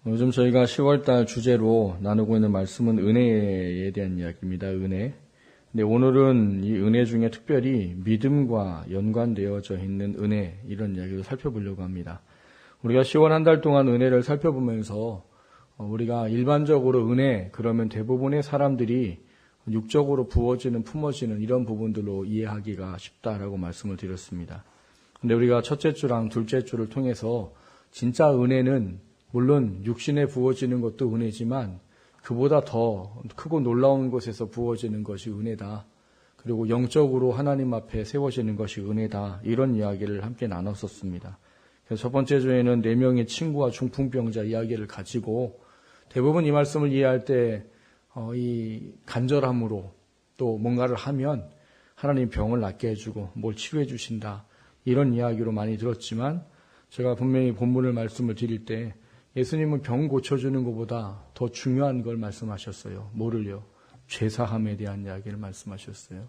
요즘 저희가 10월달 주제로 나누고 있는 말씀은 은혜에 대한 이야기입니다. 은혜. 근데 오늘은 이 은혜 중에 특별히 믿음과 연관되어져 있는 은혜, 이런 이야기를 살펴보려고 합니다. 우리가 10월 한 달 동안 은혜를 살펴보면서 우리가 일반적으로 은혜, 그러면 대부분의 사람들이 육적으로 부어지는, 품어지는 이런 부분들로 이해하기가 쉽다라고 말씀을 드렸습니다. 근데 우리가 첫째 주랑 둘째 주를 통해서 진짜 은혜는 물론 육신에 부어지는 것도 은혜지만 그보다 더 크고 놀라운 곳에서 부어지는 것이 은혜다. 그리고 영적으로 하나님 앞에 세워지는 것이 은혜다. 이런 이야기를 함께 나눴었습니다. 그래서 첫 번째 주에는 4명의 친구와 중풍병자 이야기를 가지고 대부분 이 말씀을 이해할 때 이 간절함으로 또 뭔가를 하면 하나님 병을 낫게 해주고 뭘 치료해 주신다. 이런 이야기로 많이 들었지만 제가 분명히 본문을 말씀을 드릴 때 예수님은 병 고쳐주는 것보다 더 중요한 걸 말씀하셨어요. 뭐를요? 죄사함에 대한 이야기를 말씀하셨어요.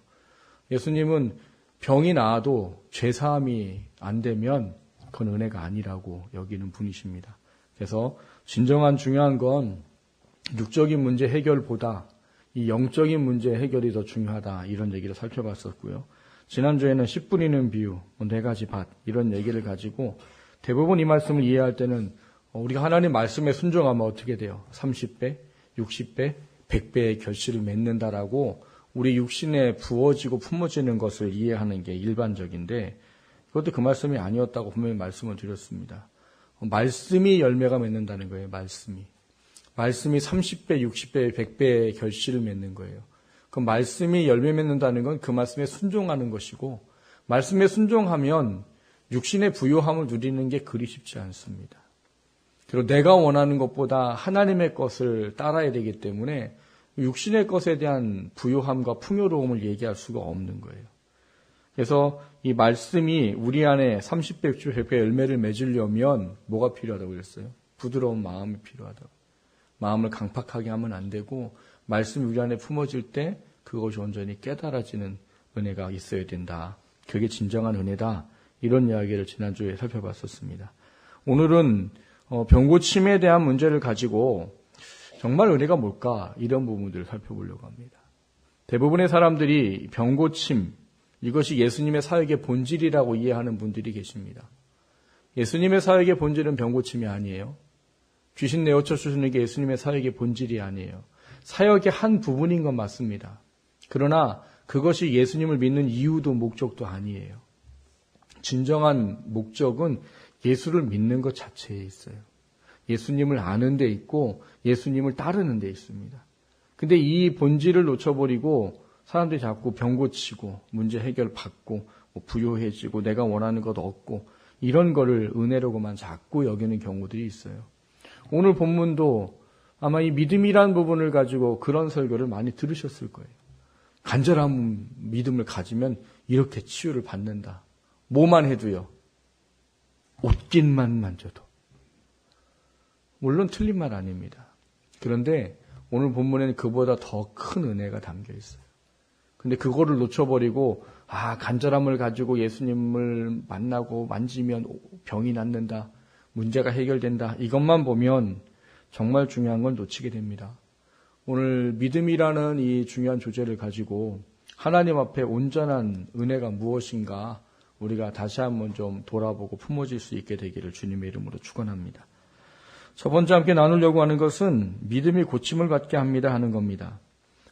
예수님은 병이 나아도 죄사함이 안 되면 그건 은혜가 아니라고 여기는 분이십니다. 그래서 진정한 중요한 건 육적인 문제 해결보다 이 영적인 문제 해결이 더 중요하다. 이런 얘기를 살펴봤었고요. 지난주에는 씨 뿌리는 비유, 4가지 밭 이런 얘기를 가지고 대부분 이 말씀을 이해할 때는 우리가 하나님 말씀에 순종하면 어떻게 돼요? 30배, 60배, 100배의 결실을 맺는다라고 우리 육신에 부어지고 품어지는 것을 이해하는 게 일반적인데 그것도 그 말씀이 아니었다고 분명히 말씀을 드렸습니다. 말씀이 열매가 맺는다는 거예요. 말씀이 30배, 60배, 100배의 결실을 맺는 거예요. 그 말씀이 열매 맺는다는 건 그 말씀에 순종하는 것이고 말씀에 순종하면 육신의 부요함을 누리는 게 그리 쉽지 않습니다. 그리고 내가 원하는 것보다 하나님의 것을 따라야 되기 때문에 육신의 것에 대한 부요함과 풍요로움을 얘기할 수가 없는 거예요. 그래서 이 말씀이 우리 안에 30배, 60배, 100배 열매를 맺으려면 뭐가 필요하다고 그랬어요? 부드러운 마음이 필요하다고. 마음을 강팍하게 하면 안 되고 말씀이 우리 안에 품어질 때 그것이 온전히 깨달아지는 은혜가 있어야 된다. 그게 진정한 은혜다. 이런 이야기를 지난주에 살펴봤었습니다. 오늘은 병고침에 대한 문제를 가지고 정말 은혜가 뭘까? 이런 부분들을 살펴보려고 합니다. 대부분의 사람들이 병고침, 이것이 예수님의 사역의 본질이라고 이해하는 분들이 계십니다. 예수님의 사역의 본질은 병고침이 아니에요. 귀신 내어쳐 주시는 게 예수님의 사역의 본질이 아니에요. 사역의 한 부분인 건 맞습니다. 그러나 그것이 예수님을 믿는 이유도 목적도 아니에요. 진정한 목적은 예수를 믿는 것 자체에 있어요. 예수님을 아는 데 있고 예수님을 따르는 데 있습니다. 근데 이 본질을 놓쳐버리고 사람들이 자꾸 병 고치고 문제 해결 받고 부요해지고 내가 원하는 것 얻고 이런 거를 은혜로만 자꾸 여기는 경우들이 있어요. 오늘 본문도 아마 이 믿음이라는 부분을 가지고 그런 설교를 많이 들으셨을 거예요. 간절한 믿음을 가지면 이렇게 치유를 받는다. 뭐만 해도요. 옷깃만 만져도. 물론 틀린 말 아닙니다. 그런데 오늘 본문에는 그보다 더 큰 은혜가 담겨 있어요. 근데 그거를 놓쳐버리고 간절함을 가지고 예수님을 만나고 만지면 병이 낫는다. 문제가 해결된다. 이것만 보면 정말 중요한 걸 놓치게 됩니다. 오늘 믿음이라는 이 중요한 주제를 가지고 하나님 앞에 온전한 은혜가 무엇인가 우리가 다시 한번 좀 돌아보고 품어질 수 있게 되기를 주님의 이름으로 축원합니다. 첫 번째 함께 나누려고 하는 것은 믿음이 고침을 받게 합니다 하는 겁니다.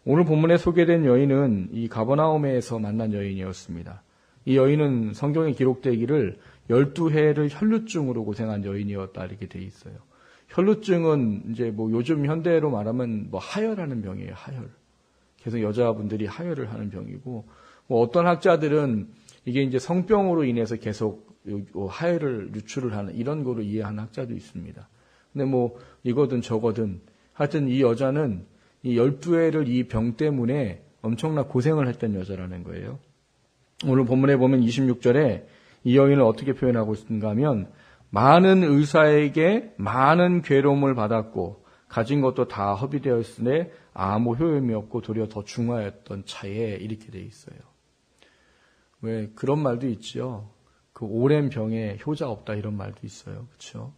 오늘 본문에 소개된 여인은 이 가버나움에서 만난 여인이었습니다. 이 여인은 성경에 기록되기를 12해를 혈루증으로 고생한 여인이었다 이렇게 돼 있어요. 혈루증은 이제 요즘 현대로 말하면 하혈하는 병이에요. 하혈. 그래서 여자분들이 하혈을 하는 병이고 어떤 학자들은 이게 이제 성병으로 인해서 계속 하혈을 유출을 하는 이런 거로 이해하는 학자도 있습니다. 근데 이거든 저거든 하여튼 이 여자는 이 12해를 이 병 때문에 엄청난 고생을 했던 여자라는 거예요. 오늘 본문에 보면 26절에 이 여인을 어떻게 표현하고 있는가 하면 많은 의사에게 많은 괴로움을 받았고 가진 것도 다 허비되었으니 아무 효용이 없고 도리어 더 중하였던 차에 이렇게 돼 있어요. 왜 그런 말도 있죠. 그 오랜 병에 효자 없다 이런 말도 있어요. 그렇죠?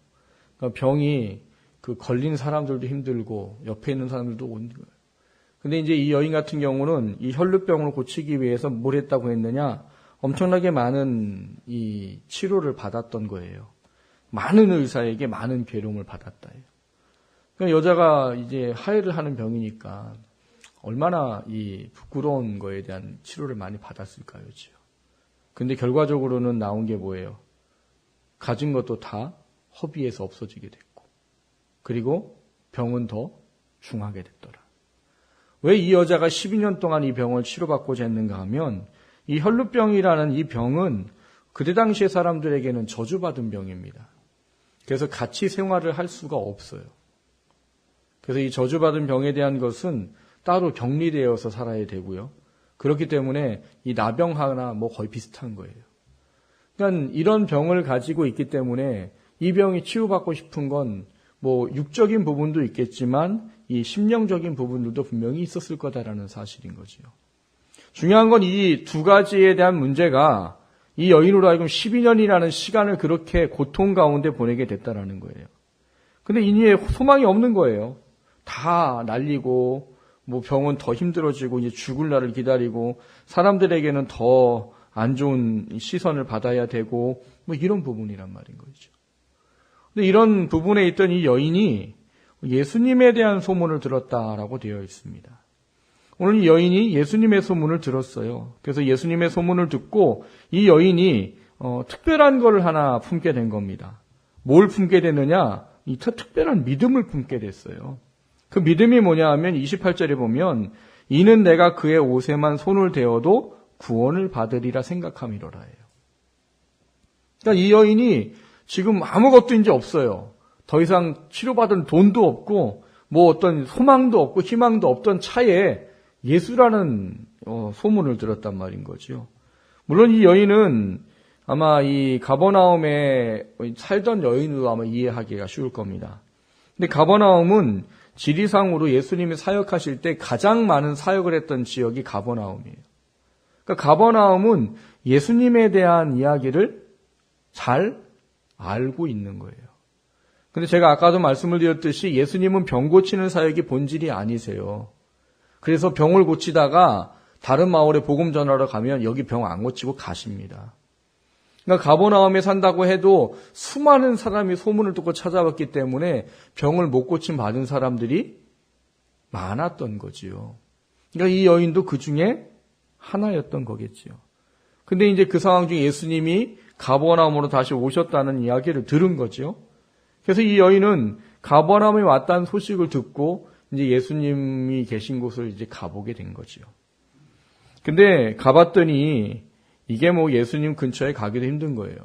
그러니까 병이 그 걸린 사람들도 힘들고 옆에 있는 사람들도 온 거예요. 근데 이제 이 여인 같은 경우는 이 혈루병을 고치기 위해서 뭘 했다고 했느냐? 엄청나게 많은 이 치료를 받았던 거예요. 많은 의사에게 많은 괴로움을 받았다. 그러니까 여자가 이제 하혈을 하는 병이니까 얼마나 이 부끄러운 거에 대한 치료를 많이 받았을까요, 지요. 근데 결과적으로는 나온 게 뭐예요? 가진 것도 다 허비에서 없어지게 됐고, 그리고 병은 더 중하게 됐더라. 왜 이 여자가 12년 동안 이 병을 치료받고자 했는가 하면, 이 혈루병이라는 이 병은 그때 당시의 사람들에게는 저주받은 병입니다. 그래서 같이 생활을 할 수가 없어요. 그래서 이 저주받은 병에 대한 것은 따로 격리되어서 살아야 되고요. 그렇기 때문에 이 나병하나 뭐 거의 비슷한 거예요. 그러니까 이런 병을 가지고 있기 때문에 이 병이 치유받고 싶은 건 뭐 육적인 부분도 있겠지만 이 심령적인 부분들도 분명히 있었을 거다라는 사실인 거죠. 중요한 건 이 두 가지에 대한 문제가 이 여인으로 하여금 12년이라는 시간을 그렇게 고통 가운데 보내게 됐다라는 거예요. 근데 이니에 소망이 없는 거예요. 다 날리고 뭐 병은 더 힘들어지고 이제 죽을 날을 기다리고 사람들에게는 더 안 좋은 시선을 받아야 되고 뭐 이런 부분이란 말인 거죠. 근데 이런 부분에 있던 이 여인이 예수님에 대한 소문을 들었다라고 되어 있습니다. 오늘 이 여인이 예수님의 소문을 들었어요. 그래서 예수님의 소문을 듣고 이 여인이 특별한 걸 하나 품게 된 겁니다. 뭘 품게 됐느냐? 이 특별한 믿음을 품게 됐어요. 그 믿음이 뭐냐 하면 28절에 보면 이는 내가 그의 옷에만 손을 대어도 구원을 받으리라 생각함이로라 해요. 그러니까 이 여인이 지금 아무것도 이제 없어요. 더 이상 치료받은 돈도 없고 뭐 어떤 소망도 없고 희망도 없던 차에 예수라는 소문을 들었단 말인 거죠. 물론 이 여인은 아마 이 가버나움에 살던 여인으로 아마 이해하기가 쉬울 겁니다. 근데 가버나움은 지리상으로 예수님이 사역하실 때 가장 많은 사역을 했던 지역이 가버나움이에요. 그러니까 가버나움은 예수님에 대한 이야기를 잘 알고 있는 거예요. 근데 제가 아까도 말씀을 드렸듯이 예수님은 병 고치는 사역이 본질이 아니세요. 그래서 병을 고치다가 다른 마을에 복음 전하러 가면 여기 병 안 고치고 가십니다. 그러니까 가버나움에 산다고 해도 수많은 사람이 소문을 듣고 찾아왔기 때문에 병을 못 고침 받은 사람들이 많았던 거지요. 그러니까 이 여인도 그 중에 하나였던 거겠지요. 근데 이제 그 상황 중에 예수님이 가버나움으로 다시 오셨다는 이야기를 들은 거죠. 그래서 이 여인은 가버나움에 왔다는 소식을 듣고 이제 예수님이 계신 곳을 이제 가보게 된 거지요. 근데 가봤더니 이게 뭐 예수님 근처에 가기도 힘든 거예요.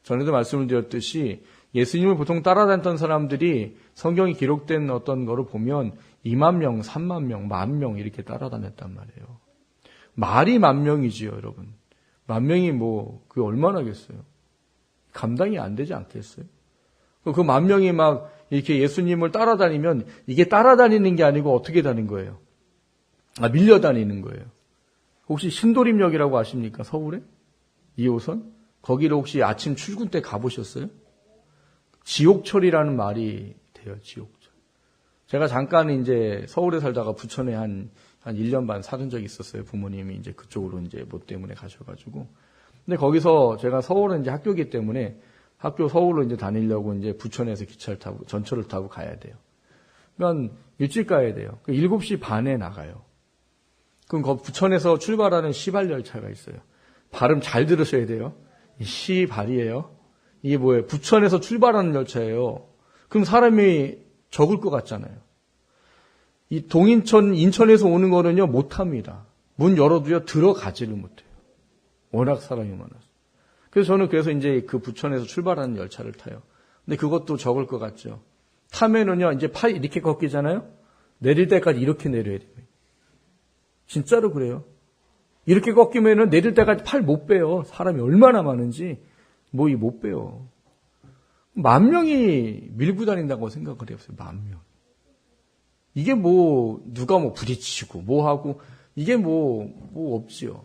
전에도 말씀을 드렸듯이 예수님을 보통 따라다녔던 사람들이 성경이 기록된 어떤 거를 보면 2만 명, 3만 명, 10,000명 이렇게 따라다녔단 말이에요. 말이 10,000명이지요, 여러분. 10,000명이 뭐 그게 얼마나겠어요? 감당이 안 되지 않겠어요? 그 10,000명이 막 이렇게 예수님을 따라다니면 이게 따라다니는 게 아니고 어떻게 다닌 거예요? 밀려다니는 거예요. 혹시 신도림역이라고 아십니까? 서울에? 2호선? 거기를 혹시 아침 출근 때 가보셨어요? 지옥철이라는 말이 돼요, 지옥철. 제가 잠깐 이제 서울에 살다가 부천에 한 1년 반 사둔 적이 있었어요. 부모님이 이제 그쪽으로 이제 뭐 때문에 가셔가지고. 근데 거기서 제가 서울은 이제 학교이기 때문에 학교 서울로 이제 다니려고 이제 부천에서 기차를 타고 전철을 타고 가야 돼요. 그러니까 일찍 가야 돼요. 7시 반에 나가요. 그럼 그 부천에서 출발하는 시발 열차가 있어요. 발음 잘 들으셔야 돼요. 시발이에요. 이게 뭐예요? 부천에서 출발하는 열차예요. 그럼 사람이 적을 것 같잖아요. 이 동인천, 인천에서 오는 거는요, 못 합니다. 문 열어도요, 들어가지를 못해요. 워낙 사람이 많아서. 그래서 저는 이제 그 부천에서 출발하는 열차를 타요. 근데 그것도 적을 것 같죠. 타면은요, 이제 팔 이렇게 꺾이잖아요? 내릴 때까지 이렇게 내려야 돼요. 진짜로 그래요. 이렇게 꺾이면은 내릴 때까지 팔 못 빼요. 사람이 얼마나 많은지. 못 빼요. 10,000명이 밀고 다닌다고 생각을 해보세요. 10,000명. 이게 누가 부딪히고 하고, 이게 없지요.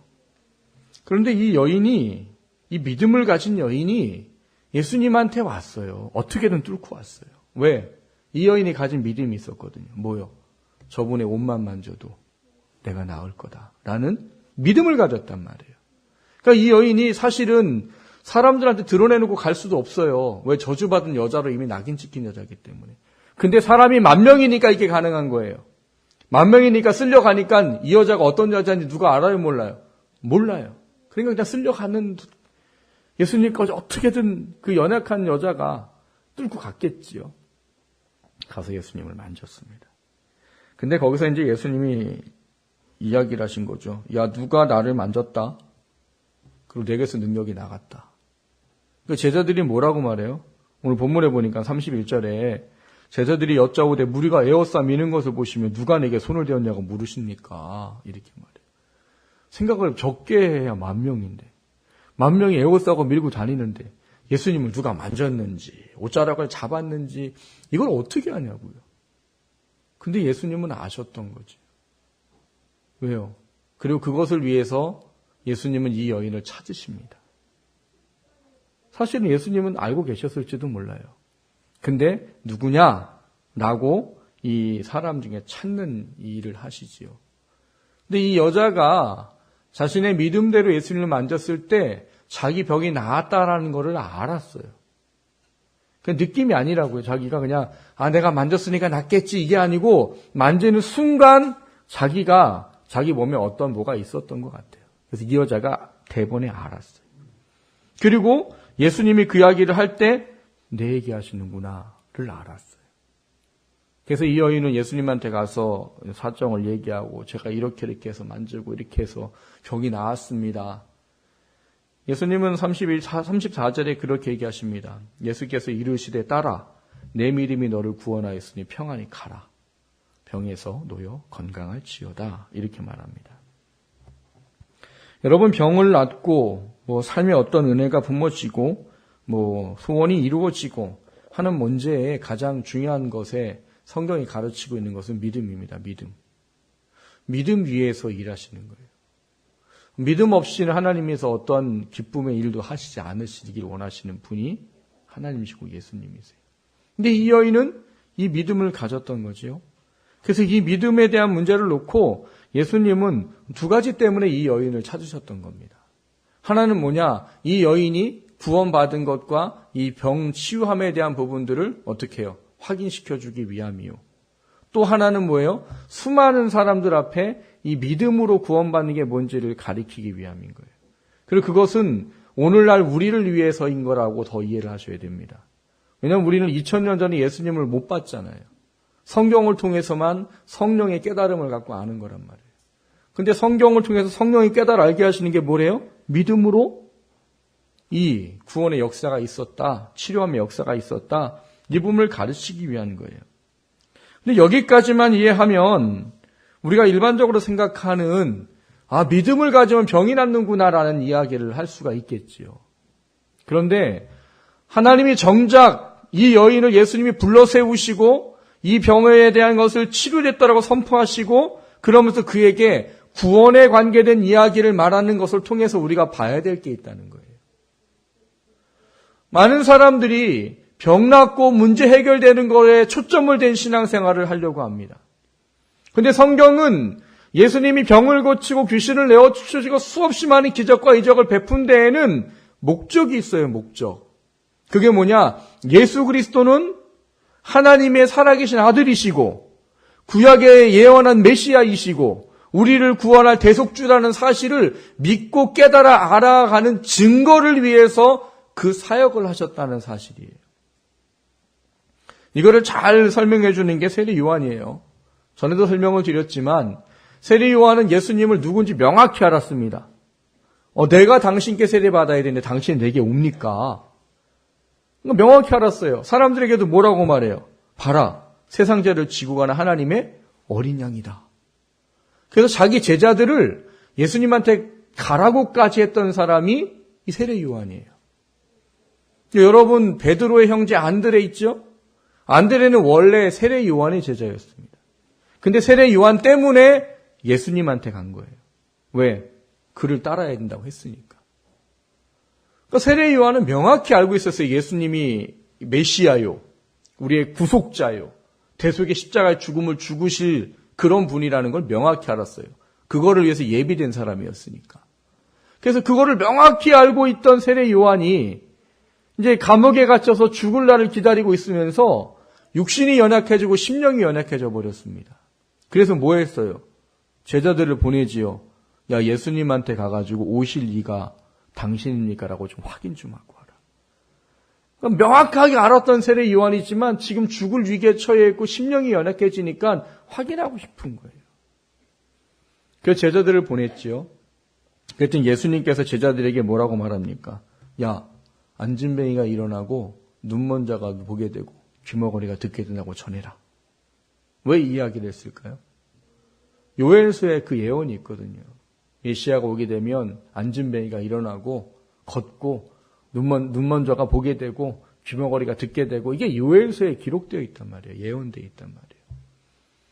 그런데 이 믿음을 가진 여인이 예수님한테 왔어요. 어떻게든 뚫고 왔어요. 왜? 이 여인이 가진 믿음이 있었거든요. 뭐요? 저분의 옷만 만져도 내가 나을 거다라는 믿음을 가졌단 말이에요. 그러니까 이 여인이 사실은 사람들한테 드러내놓고 갈 수도 없어요. 왜? 저주받은 여자로 이미 낙인 찍힌 여자이기 때문에. 근데 사람이 10,000명이니까 이게 가능한 거예요. 10,000명이니까 쓸려가니까 이 여자가 어떤 여자인지 누가 알아요? 몰라요? 몰라요. 그러니까 그냥 쓸려가는 예수님까지 어떻게든 그 연약한 여자가 뚫고 갔겠지요. 가서 예수님을 만졌습니다. 근데 거기서 이제 예수님이 이야기를 하신 거죠. 야, 누가 나를 만졌다? 그리고 내게서 능력이 나갔다. 그 제자들이 뭐라고 말해요? 오늘 본문에 보니까 31절에 제자들이 여짜오되 무리가 에워싸 미는 것을 보시면 누가 내게 손을 대었냐고 물으십니까? 이렇게 말해요. 생각을 적게 해야 10,000명인데 10,000명이 에워싸고 밀고 다니는데 예수님을 누가 만졌는지 옷자락을 잡았는지 이걸 어떻게 하냐고요. 근데 예수님은 아셨던 거죠. 왜요? 그리고 그것을 위해서 예수님은 이 여인을 찾으십니다. 사실은 예수님은 알고 계셨을지도 몰라요. 근데 누구냐라고 이 사람 중에 찾는 일을 하시지요. 근데 이 여자가 자신의 믿음대로 예수님을 만졌을 때 자기 병이 나았다라는 것을 알았어요. 그 느낌이 아니라고요. 자기가 그냥 내가 만졌으니까 낫겠지 이게 아니고 만지는 순간 자기가 자기 몸에 어떤 뭐가 있었던 것 같아요. 그래서 이 여자가 대번에 알았어요. 그리고 예수님이 그 이야기를 할 때 내 얘기하시는구나를 알았어요. 그래서 이 여인은 예수님한테 가서 사정을 얘기하고 제가 이렇게 해서 만지고 이렇게 해서 병이 나았습니다. 예수님은 34절에 그렇게 얘기하십니다. 예수께서 이르시되 딸아 내 믿음이 너를 구원하였으니 평안히 가라. 병에서 놓여 건강할지어다. 이렇게 말합니다. 여러분 병을 낫고 삶의 어떤 은혜가 붐어지고 소원이 이루어지고 하는 문제에 가장 중요한 것에 성경이 가르치고 있는 것은 믿음입니다. 믿음 위에서 일하시는 거예요. 믿음 없이는 하나님께서 어떤 기쁨의 일도 하시지 않으시길 원하시는 분이 하나님이시고 예수님이세요. 근데 이 여인은 이 믿음을 가졌던 거죠. 그래서 이 믿음에 대한 문제를 놓고 예수님은 두 가지 때문에 이 여인을 찾으셨던 겁니다. 하나는 뭐냐? 이 여인이 구원받은 것과 이 병 치유함에 대한 부분들을 어떻게 해요? 확인시켜주기 위함이요. 또 하나는 뭐예요? 수많은 사람들 앞에 이 믿음으로 구원받는 게 뭔지를 가리키기 위함인 거예요. 그리고 그것은 오늘날 우리를 위해서인 거라고 더 이해를 하셔야 됩니다. 왜냐하면 우리는 2000년 전에 예수님을 못 봤잖아요. 성경을 통해서만 성령의 깨달음을 갖고 아는 거란 말이에요. 근데 성경을 통해서 성령이 깨달아 알게 하시는 게 뭐래요? 믿음으로 이 구원의 역사가 있었다. 치료함의 역사가 있었다. 이 부분을 가르치기 위한 거예요. 근데 여기까지만 이해하면 우리가 일반적으로 생각하는 믿음을 가지면 병이 낫는구나라는 이야기를 할 수가 있겠지요. 그런데 하나님이 정작 이 여인을 예수님이 불러 세우시고 이 병에 대한 것을 치료됐다라고 선포하시고 그러면서 그에게 구원에 관계된 이야기를 말하는 것을 통해서 우리가 봐야 될 게 있다는 거예요. 많은 사람들이 병 낫고 문제 해결되는 거에 초점을 댄 신앙생활을 하려고 합니다. 근데 성경은 예수님이 병을 고치고 귀신을 내어주시고 수없이 많은 기적과 이적을 베푼 데에는 목적이 있어요. 목적. 그게 뭐냐? 예수 그리스도는 하나님의 살아계신 아들이시고 구약에 예언한 메시아이시고 우리를 구원할 대속주라는 사실을 믿고 깨달아 알아가는 증거를 위해서 그 사역을 하셨다는 사실이에요. 이거를 잘 설명해 주는 게 세례 요한이에요. 전에도 설명을 드렸지만 세례 요한은 예수님을 누군지 명확히 알았습니다. 내가 당신께 세례 받아야 되는데 당신이 내게 옵니까? 명확히 알았어요. 사람들에게도 뭐라고 말해요? 봐라, 세상 죄를 지고 가는 하나님의 어린 양이다. 그래서 자기 제자들을 예수님한테 가라고까지 했던 사람이 이 세례 요한이에요. 여러분 베드로의 형제 안드레 있죠? 안드레는 원래 세례 요한의 제자였습니다. 근데 세례 요한 때문에 예수님한테 간 거예요. 왜? 그를 따라야 된다고 했으니까. 그러니까 세례 요한은 명확히 알고 있었어요. 예수님이 메시아요. 우리의 구속자요. 대속의 십자가의 죽음을 죽으실 그런 분이라는 걸 명확히 알았어요. 그거를 위해서 예비된 사람이었으니까. 그래서 그거를 명확히 알고 있던 세례 요한이 이제 감옥에 갇혀서 죽을 날을 기다리고 있으면서 육신이 연약해지고 심령이 연약해져 버렸습니다. 그래서 뭐 했어요? 제자들을 보내지요. 야, 예수님한테 가가지고 오실 이가 당신입니까? 라고 좀 확인 좀 하고 와라. 그러니까 명확하게 알았던 세례 요한이지만 지금 죽을 위기에 처해 있고 심령이 연약해지니까 확인하고 싶은 거예요. 그래서 제자들을 보냈지요. 그랬더니 예수님께서 제자들에게 뭐라고 말합니까? 야, 안진뱅이가 일어나고 눈먼 자가 보게 되고 귀머거리가 듣게 된다고 전해라. 왜 이 이야기를 했을까요? 요엘서에 그 예언이 있거든요. 메시아가 오게 되면 안진뱅이가 일어나고 걷고 눈먼 자가 보게 되고 귀머거리가 듣게 되고 이게 요엘서에 기록되어 있단 말이에요. 예언되어 있단 말이에요.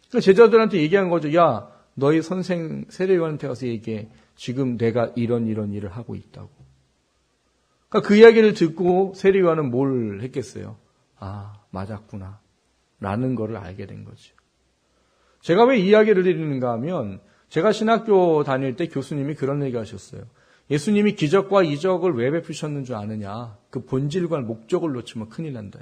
그러니까 제자들한테 얘기한 거죠. 야, 너희 선생 세례 요한한테 가서 얘기해. 지금 내가 이런 일을 하고 있다고. 그러니까 그 이야기를 듣고 세례 요한은 뭘 했겠어요? 아, 맞았구나. 라는 거를 알게 된 거죠. 제가 왜 이야기를 드리는가 하면 제가 신학교 다닐 때 교수님이 그런 얘기 하셨어요. 예수님이 기적과 이적을 왜 베푸셨는 줄 아느냐. 그 본질과 목적을 놓치면 큰일 난다.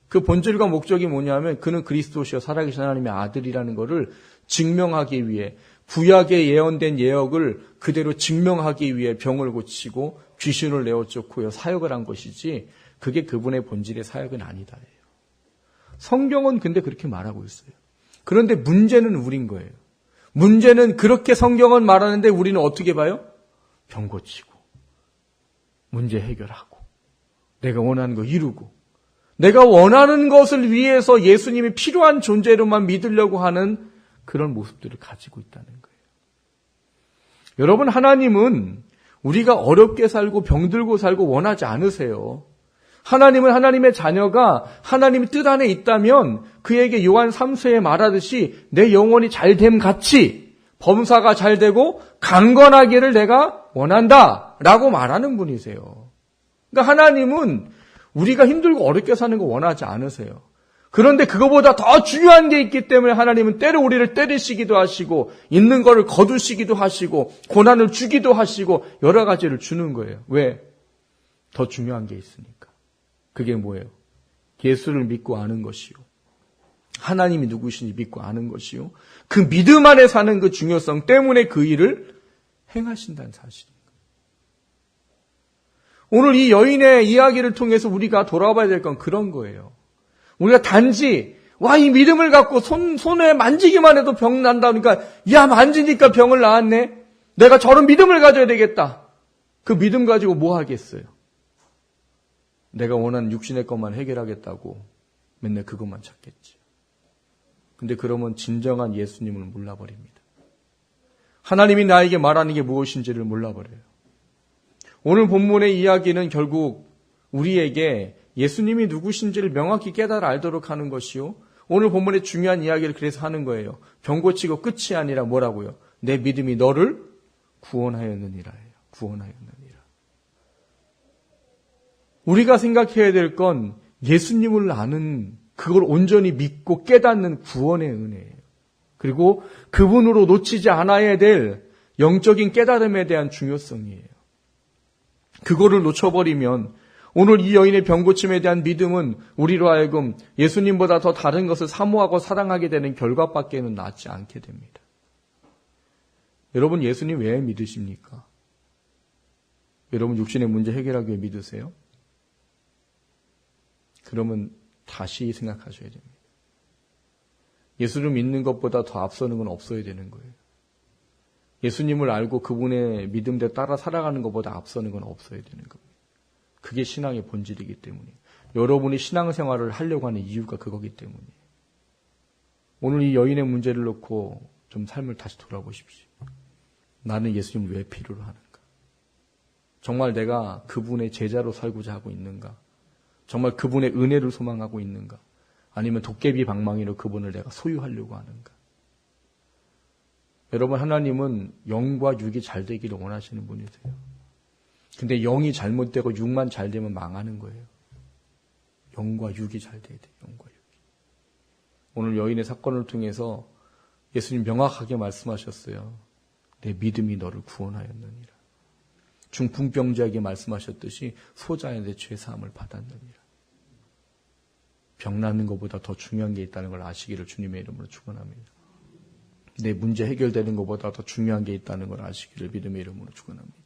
그 본질과 목적이 뭐냐면 그는 그리스도시여 살아계신 하나님의 아들이라는 것을 증명하기 위해 구약에 예언된 예언을 그대로 증명하기 위해 병을 고치고 귀신을 내어쫓고요 사역을 한 것이지 그게 그분의 본질의 사역은 아니다. 성경은 근데 그렇게 말하고 있어요. 그런데 문제는 우린 거예요. 문제는 그렇게 성경은 말하는데 우리는 어떻게 봐요? 병 고치고 문제 해결하고 내가 원하는 거 이루고 내가 원하는 것을 위해서 예수님이 필요한 존재로만 믿으려고 하는 그런 모습들을 가지고 있다는 거예요. 여러분, 하나님은 우리가 어렵게 살고 병들고 살고 원하지 않으세요. 하나님은 하나님의 자녀가 하나님의 뜻 안에 있다면 그에게 요한 3서에 말하듯이 내 영혼이 잘됨 같이 범사가 잘 되고 강건하기를 내가 원한다 라고 말하는 분이세요. 그러니까 하나님은 우리가 힘들고 어렵게 사는 거 원하지 않으세요. 그런데 그거보다 더 중요한 게 있기 때문에 하나님은 때로 우리를 때리시기도 하시고 있는 거를 거두시기도 하시고 고난을 주기도 하시고 여러 가지를 주는 거예요. 왜? 더 중요한 게 있으니까. 그게 뭐예요? 예수를 믿고 아는 것이요. 하나님이 누구신지 믿고 아는 것이요. 그 믿음 안에 사는 그 중요성 때문에 그 일을 행하신다는 사실입니다. 오늘 이 여인의 이야기를 통해서 우리가 돌아봐야 될 건 그런 거예요. 우리가 단지 이 믿음을 갖고 손에 만지기만 해도 병 난다. 그러니까 야 만지니까 병을 낳았네. 내가 저런 믿음을 가져야 되겠다. 그 믿음 가지고 뭐 하겠어요? 내가 원하는 육신의 것만 해결하겠다고 맨날 그것만 찾겠지. 근데 그러면 진정한 예수님을 몰라버립니다. 하나님이 나에게 말하는 게 무엇인지를 몰라버려요. 오늘 본문의 이야기는 결국 우리에게 예수님이 누구신지를 명확히 깨달아 알도록 하는 것이요. 오늘 본문의 중요한 이야기를 그래서 하는 거예요. 병 고치고 끝이 아니라 뭐라고요? 내 믿음이 너를 구원하였느니라 해요. 구원하였느니라. 우리가 생각해야 될 건 예수님을 아는 그걸 온전히 믿고 깨닫는 구원의 은혜예요. 그리고 그분으로 놓치지 않아야 될 영적인 깨달음에 대한 중요성이에요. 그거를 놓쳐버리면 오늘 이 여인의 병고침에 대한 믿음은 우리로 하여금 예수님보다 더 다른 것을 사모하고 사랑하게 되는 결과밖에는 낫지 않게 됩니다. 여러분, 예수님 왜 믿으십니까? 여러분, 육신의 문제 해결하기 위해 믿으세요? 그러면 다시 생각하셔야 됩니다. 예수를 믿는 것보다 더 앞서는 건 없어야 되는 거예요. 예수님을 알고 그분의 믿음대로 따라 살아가는 것보다 앞서는 건 없어야 되는 겁니다. 그게 신앙의 본질이기 때문에 여러분이 신앙생활을 하려고 하는 이유가 그거기 때문에 오늘 이 여인의 문제를 놓고 좀 삶을 다시 돌아보십시오. 나는 예수님을 왜 필요로 하는가? 정말 내가 그분의 제자로 살고자 하고 있는가? 정말 그분의 은혜를 소망하고 있는가? 아니면 도깨비 방망이로 그분을 내가 소유하려고 하는가? 여러분, 하나님은 영과 육이 잘 되기를 원하시는 분이세요. 근데 영이 잘못되고 육만 잘 되면 망하는 거예요. 영과 육이 잘 돼야 돼요. 영과 육이. 오늘 여인의 사건을 통해서 예수님 명확하게 말씀하셨어요. 내 믿음이 너를 구원하였느니라. 중풍병자에게 말씀하셨듯이 소자의 내 죄사함을 받았느니라. 병 낫는 것보다 더 중요한 게 있다는 걸 아시기를 주님의 이름으로 축원합니다. 내 문제 해결되는 것보다 더 중요한 게 있다는 걸 아시기를 믿음의 이름으로 축원합니다.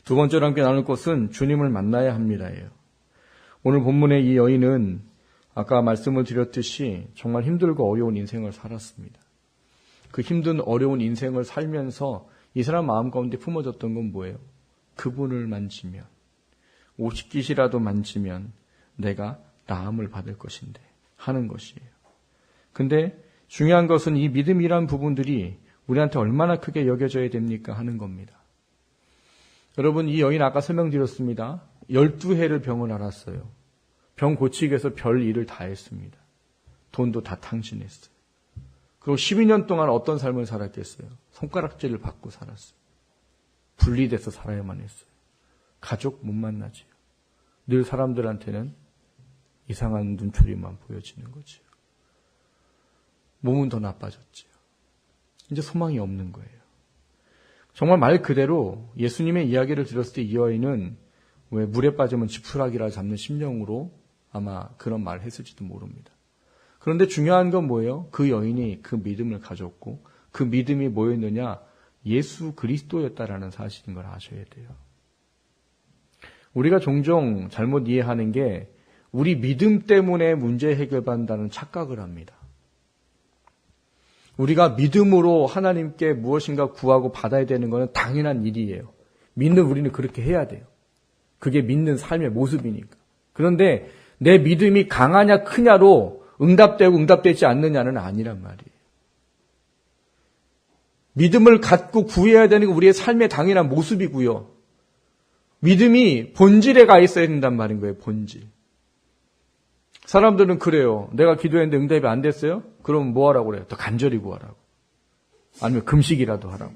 두 번째로 함께 나눌 것은 주님을 만나야 합니다예요. 오늘 본문의 이 여인은 아까 말씀을 드렸듯이 정말 힘들고 어려운 인생을 살았습니다. 그 힘든 어려운 인생을 살면서 이 사람 마음 가운데 품어졌던 건 뭐예요? 그분을 만지면, 오십깃이라도 만지면 내가 나음을 받을 것인데 하는 것이에요. 근데 중요한 것은 이 믿음이란 부분들이 우리한테 얼마나 크게 여겨져야 됩니까 하는 겁니다. 여러분, 이 여인 아까 설명드렸습니다. 12해를 병을 앓았어요. 병 고치기 위해서 별 일을 다 했습니다. 돈도 다 탕진했어요. 그리고 12년 동안 어떤 삶을 살았겠어요? 손가락질을 받고 살았어요. 분리돼서 살아야만 했어요. 가족 못 만나지요. 늘 사람들한테는 이상한 눈초리만 보여지는 거지요. 몸은 더 나빠졌지요. 이제 소망이 없는 거예요. 정말 말 그대로 예수님의 이야기를 들었을 때 이 여인은 왜 물에 빠지면 지푸라기라 잡는 심령으로 아마 그런 말을 했을지도 모릅니다. 그런데 중요한 건 뭐예요? 그 여인이 그 믿음을 가졌고 그 믿음이 뭐였느냐? 예수 그리스도였다라는 사실인 걸 아셔야 돼요. 우리가 종종 잘못 이해하는 게 우리 믿음 때문에 문제 해결받는다는 착각을 합니다. 우리가 믿음으로 하나님께 무엇인가 구하고 받아야 되는 것은 당연한 일이에요. 믿는 우리는 그렇게 해야 돼요. 그게 믿는 삶의 모습이니까. 그런데 내 믿음이 강하냐 크냐로 응답되고 응답되지 않느냐는 아니란 말이에요. 믿음을 갖고 구해야 되는 게 우리의 삶의 당연한 모습이고요. 믿음이 본질에 가 있어야 된단 말인 거예요. 본질. 사람들은 그래요. 내가 기도했는데 응답이 안 됐어요? 그럼 뭐 하라고 그래요? 더 간절히 구하라고. 아니면 금식이라도 하라고.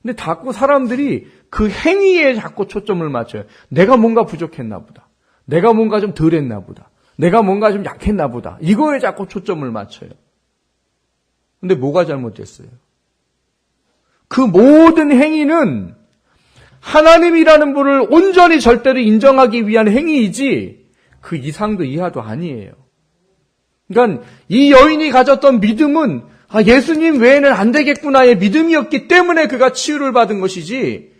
근데 자꾸 사람들이 그 행위에 자꾸 초점을 맞춰요. 내가 뭔가 부족했나 보다. 내가 뭔가 좀 덜 했나 보다. 내가 뭔가 좀 약했나 보다. 이거에 자꾸 초점을 맞춰요. 근데 뭐가 잘못됐어요? 그 모든 행위는 하나님이라는 분을 온전히 절대로 인정하기 위한 행위이지 그 이상도 이하도 아니에요. 그러니까 이 여인이 가졌던 믿음은 예수님 외에는 안 되겠구나의 믿음이었기 때문에 그가 치유를 받은 것이지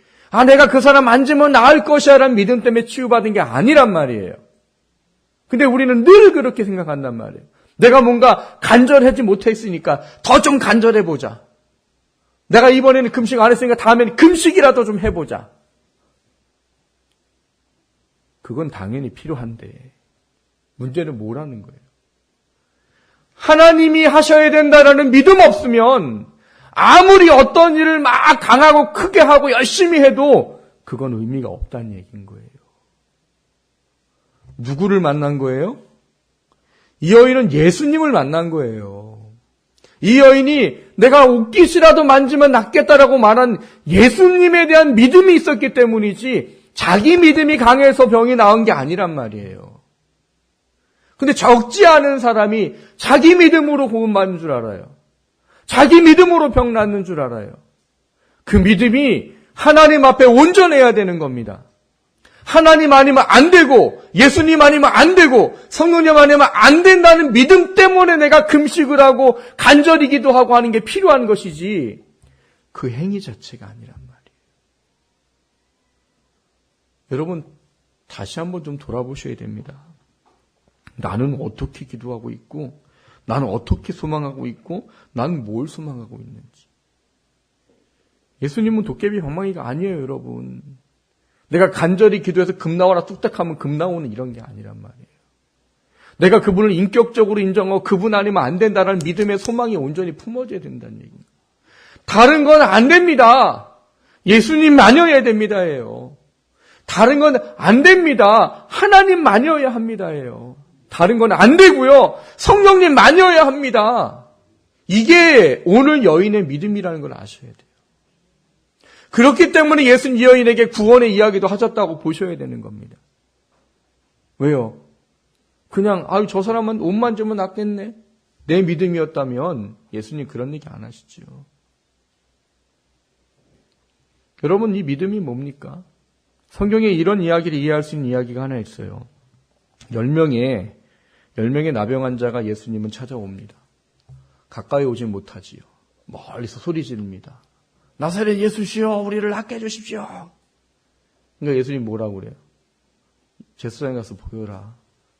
내가 그 사람 만지면 나을 것이야 라는 믿음 때문에 치유받은 게 아니란 말이에요. 근데 우리는 늘 그렇게 생각한단 말이에요. 내가 뭔가 간절하지 못했으니까 더 좀 간절해보자. 내가 이번에는 금식 안 했으니까 다음에는 금식이라도 좀 해보자. 그건 당연히 필요한데 문제는 뭐라는 거예요? 하나님이 하셔야 된다라는 믿음 없으면 아무리 어떤 일을 막 강하고 크게 하고 열심히 해도 그건 의미가 없다는 얘기인 거예요. 누구를 만난 거예요? 이 여인은 예수님을 만난 거예요. 이 여인이 내가 옷깃이라도 만지면 낫겠다라고 말한 예수님에 대한 믿음이 있었기 때문이지 자기 믿음이 강해서 병이 나은 게 아니란 말이에요. 근데 적지 않은 사람이 자기 믿음으로 구원받는 줄 알아요. 자기 믿음으로 병 낫는 줄 알아요. 그 믿음이 하나님 앞에 온전해야 되는 겁니다. 하나님 아니면 안 되고 예수님 아니면 안 되고 성령님 아니면 안 된다는 믿음 때문에 내가 금식을 하고 간절히 기도하고 하는 게 필요한 것이지 그 행위 자체가 아니란 말이에요. 여러분 다시 한번 좀 돌아보셔야 됩니다. 나는 어떻게 기도하고 있고 나는 어떻게 소망하고 있고 나는 뭘 소망하고 있는지. 예수님은 도깨비 방망이가 아니에요, 여러분. 내가 간절히 기도해서 금 나와라 뚝딱 하면 금 나오는 이런 게 아니란 말이에요. 내가 그분을 인격적으로 인정하고 그분 아니면 안 된다라는 믿음의 소망이 온전히 품어져야 된다는 얘기입니다. 다른 건 안 됩니다. 예수님만이어야 됩니다예요. 다른 건 안 됩니다. 하나님만이어야 합니다예요. 다른 건 안 되고요. 성령님만이어야 합니다. 이게 오늘 여인의 믿음이라는 걸 아셔야 돼요. 그렇기 때문에 예수님 이 여인에게 구원의 이야기도 하셨다고 보셔야 되는 겁니다. 왜요? 그냥 저 사람은 옷 만지면 낫겠네. 내 믿음이었다면 예수님 그런 얘기 안 하시죠. 여러분, 이 믿음이 뭡니까? 성경에 이런 이야기를 이해할 수 있는 이야기가 하나 있어요. 10명의 나병 환자가 예수님은 찾아옵니다. 가까이 오진 못하지요. 멀리서 소리 지릅니다. 나사렛 예수시여, 우리를 낫게 해주십시오. 그러니까 예수님 뭐라고 그래요? 제사장에 가서 보여라.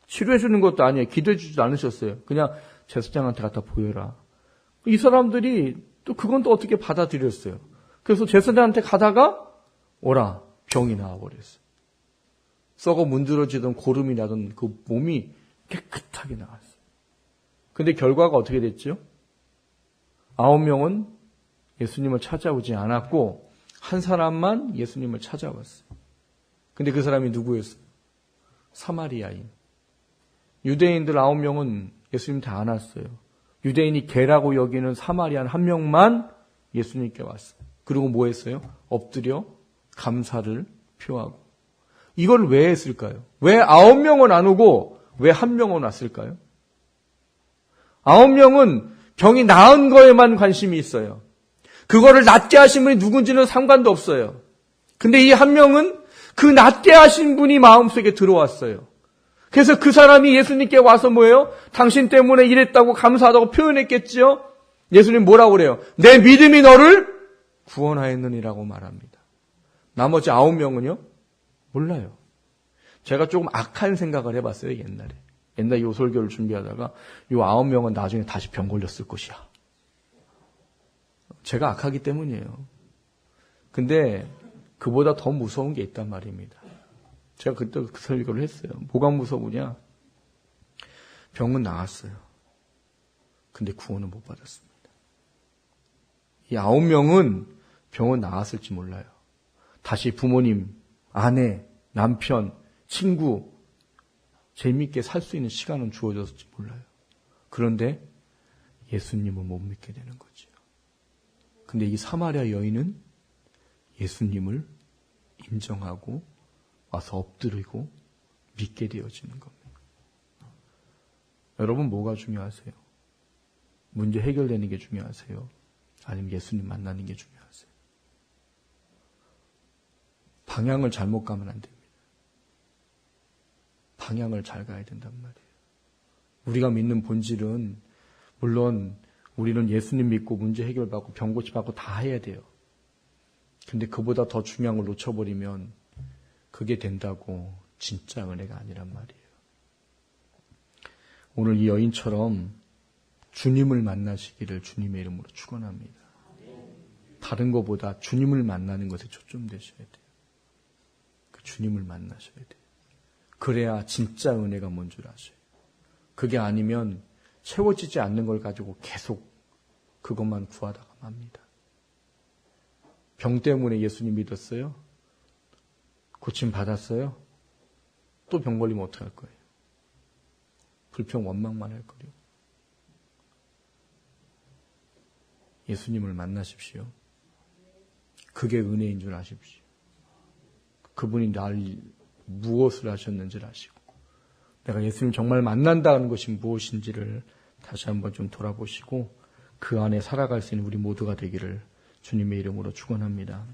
치료해 주는 것도 아니에요. 기도해 주지도 않으셨어요. 그냥 제사장한테 갖다 보여라. 이 사람들이 또 그건 또 어떻게 받아들였어요. 그래서 제사장한테 가다가 오라, 병이 나와버렸어요. 썩어 문드러지던 고름이 나던 그 몸이 깨끗하게 나왔어요. 근데 결과가 어떻게 됐죠? 9명은 예수님을 찾아오지 않았고 한 사람만 예수님을 찾아왔어요. 근데 그 사람이 누구였어요? 사마리아인. 유대인들 9명은 예수님 다 안 왔어요. 유대인이 개라고 여기는 사마리아인 한 명만 예수님께 왔어요. 그리고 뭐 했어요? 엎드려 감사를 표하고. 이걸 왜 했을까요? 왜 9명은 안 오고 왜 한 명은 왔을까요? 9명은 병이 나은 거에만 관심이 있어요. 그거를 낫게 하신 분이 누군지는 상관도 없어요. 근데 이 한 명은 그 낫게 하신 분이 마음속에 들어왔어요. 그래서 그 사람이 예수님께 와서 뭐예요? 당신 때문에 이랬다고 감사하다고 표현했겠지요? 예수님 뭐라고 그래요? 내 믿음이 너를 구원하였느니라고 말합니다. 나머지 9명은요? 몰라요. 제가 조금 악한 생각을 해봤어요, 옛날에. 옛날에 요 설교를 준비하다가 요 9명은 나중에 다시 병 걸렸을 것이야. 제가 악하기 때문이에요. 근데 그보다 더 무서운 게 있단 말입니다. 제가 그때 그 설교를 했어요. 뭐가 무서우냐? 병은 나았어요. 근데 구원은 못 받았습니다. 이 9명은 병은 나았을지 몰라요. 다시 부모님, 아내, 남편, 친구 재미있게 살 수 있는 시간은 주어졌을지 몰라요. 그런데 예수님을 못 믿게 되는 거죠. 근데 이 사마리아 여인은 예수님을 인정하고 와서 엎드리고 믿게 되어지는 겁니다. 여러분 뭐가 중요하세요? 문제 해결되는 게 중요하세요? 아니면 예수님 만나는 게 중요하세요? 방향을 잘못 가면 안 됩니다. 방향을 잘 가야 된단 말이에요. 우리가 믿는 본질은 물론 우리는 예수님 믿고 문제 해결받고 병 고치받고 다 해야 돼요. 근데 그보다 더 중요한 걸 놓쳐버리면 그게 된다고 진짜 은혜가 아니란 말이에요. 오늘 이 여인처럼 주님을 만나시기를 주님의 이름으로 축원합니다. 다른 것보다 주님을 만나는 것에 초점되셔야 돼요. 그 주님을 만나셔야 돼요. 그래야 진짜 은혜가 뭔 줄 아셔요. 그게 아니면 채워지지 않는 걸 가지고 계속 그것만 구하다가 맙니다. 병 때문에 예수님 믿었어요? 고침 받았어요? 또 병 걸리면 어떡할 거예요? 불평 원망만 할 거예요. 예수님을 만나십시오. 그게 은혜인 줄 아십시오. 그분이 날 무엇을 하셨는지를 아시고 내가 예수님 정말 만난다는 것이 무엇인지를 다시 한번 좀 돌아보시고 그 안에 살아갈 수 있는 우리 모두가 되기를 주님의 이름으로 축원합니다.